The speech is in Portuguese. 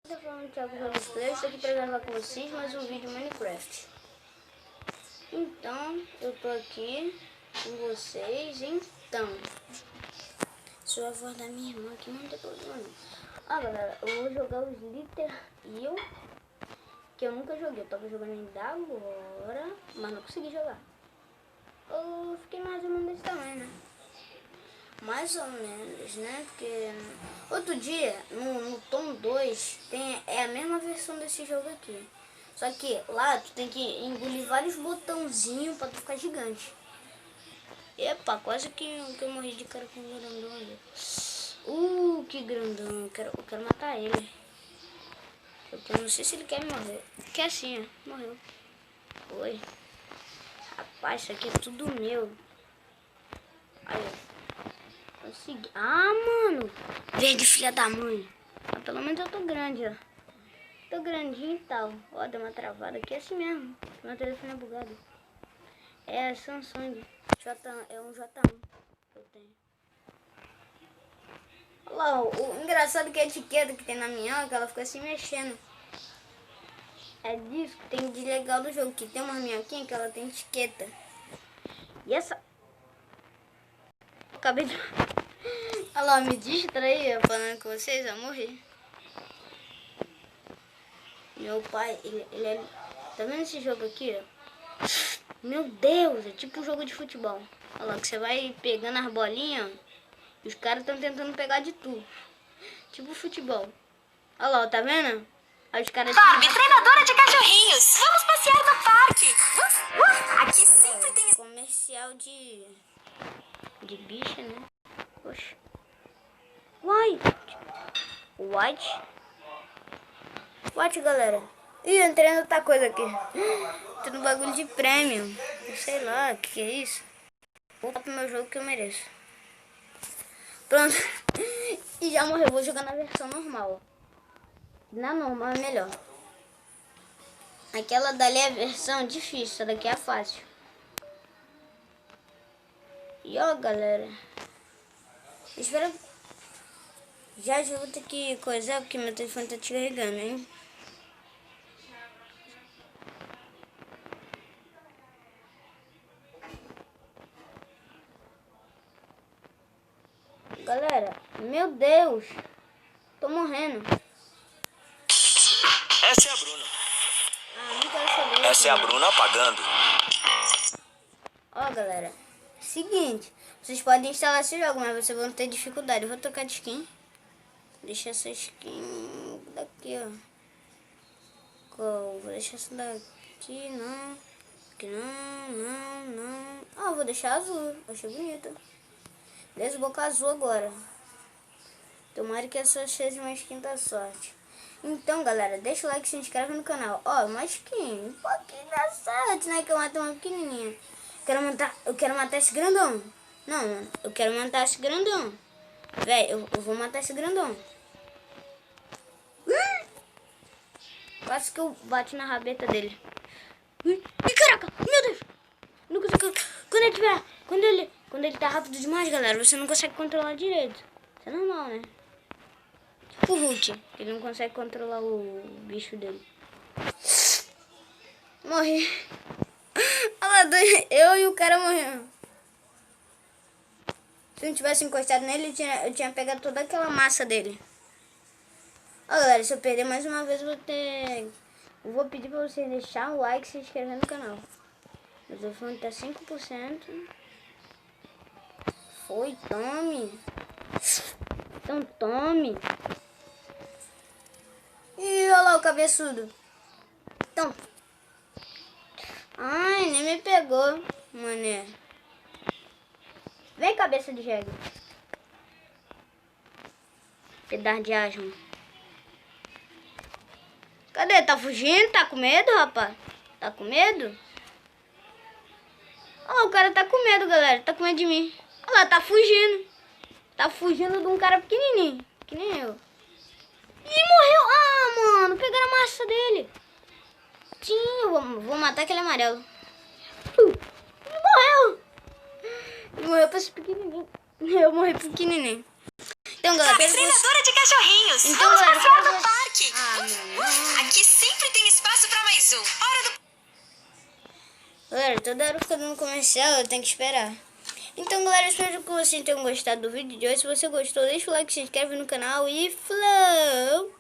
Eu tô falando Thiago Jogos Play, estou aqui para gravar com vocês mais um vídeo Minecraft. Então, eu tô aqui com vocês, sou a voz da minha irmã aqui, não tem problema não. Galera, eu vou jogar os Slither Hill, que eu nunca joguei, eu tava jogando ainda agora, mas não consegui jogar. Eu fiquei mais ou menos desse tamanho, né? Mais ou menos, né? Porque outro dia, no Tom 2, é a mesma versão desse jogo aqui. Só que lá tu tem que engolir vários botãozinhos pra tu ficar gigante. Epa, quase que eu morri de cara com um grandão ali. Que grandão. Eu quero matar ele. Eu não sei se ele quer me morrer. Quer sim, morreu. Foi. Rapaz, isso aqui é tudo meu. Aí, consegui. Mano. Verde, filha da mãe. Pelo menos eu tô grande, ó. Tô grandinho e tal. Ó, deu uma travada aqui, é assim mesmo. Meu telefone é bugado. É Samsung. É um J1 que eu tenho. Olha lá, o engraçado que a etiqueta que tem na minha, que ela fica se mexendo. É disso que tem de legal do jogo. Que tem uma minhoquinha que ela tem etiqueta. E essa... Acabei de... Olha lá, me distraí falando com vocês, eu morri. Meu pai, ele é... Tá vendo esse jogo aqui, ó? Meu Deus, é tipo um jogo de futebol. Olha lá, que você vai pegando as bolinhas, e os caras estão tentando pegar de tu. Tipo futebol. Olha lá, tá vendo? Aí os caras... Barbie, treinadora de cachorrinhos. Vamos passear no parque. Aqui sempre tem... Comercial de bicha, né? Poxa. White, galera. Ih, entrei em outra coisa aqui. Tô no bagulho de prêmio. Sei lá, o que é isso? Vou pro meu jogo que eu mereço. Pronto. E já morreu. Vou jogar na versão normal. Na normal é melhor. Aquela dali é a versão difícil. Essa daqui é fácil. E ó, galera. Espera. Já vou ter que coisar porque meu telefone tá te carregando, hein? Galera, meu Deus. Tô morrendo. Essa é a Bruna. Não quero saber. Essa é a Bruna apagando. Ó, galera. Seguinte. Vocês podem instalar esse jogo, mas vocês vão ter dificuldade. Eu vou trocar de skin. Deixa essa skin daqui, ó. Vou deixar essa daqui, não. Aqui não. Vou deixar azul. Achei bonita. Beleza, boca azul agora. Tomara que essa seja uma skin da sorte. Então, galera, deixa o like e se inscreve no canal. Ó, uma skin. Um pouquinho da sorte, né? Que eu mato uma pequenininha. Eu quero matar esse grandão. Não, mano. Eu quero matar esse grandão. Véi, eu vou matar esse grandão. Quase que eu bati na rabeta dele. Ih, caraca, meu Deus. Não consigo. Quando ele tá rápido demais, galera, você não consegue controlar direito. Isso é normal, né? Tipo o Hulk, ele não consegue controlar o bicho dele. Morri. Olha lá, eu e o cara morrendo. Se eu não tivesse encostado nele, eu tinha pegado toda aquela massa dele. Ó, galera, se eu perder mais uma vez, eu vou pedir pra vocês deixar o like e se inscrever no canal. Meu telefone tá 5%. Foi, tome. Então tome. Ih, olha lá o cabeçudo. Então. Ai, nem me pegou, mané. Vem, cabeça de jegue. Pedaço de asma. Cadê? Tá fugindo? Tá com medo, rapaz? Tá com medo? O cara tá com medo, galera. Tá com medo de mim. Olha lá, tá fugindo. Tá fugindo de um cara pequenininho. Que nem eu. Ih, morreu. Mano, pegaram a massa dele. Sim, eu vou matar aquele amarelo. Ele morreu. Ele morreu pra esse pequenininho. Eu morri pequenininho. Então, galera, treinadora de cachorrinhos. Então, Vamos galera, passear no parque. mais um. Hora do... Galera, toda hora fica dando comercial, eu tenho que esperar. Então, galera, espero que vocês tenham gostado do vídeo de hoje. Se você gostou, deixa o like, se inscreve no canal e flow!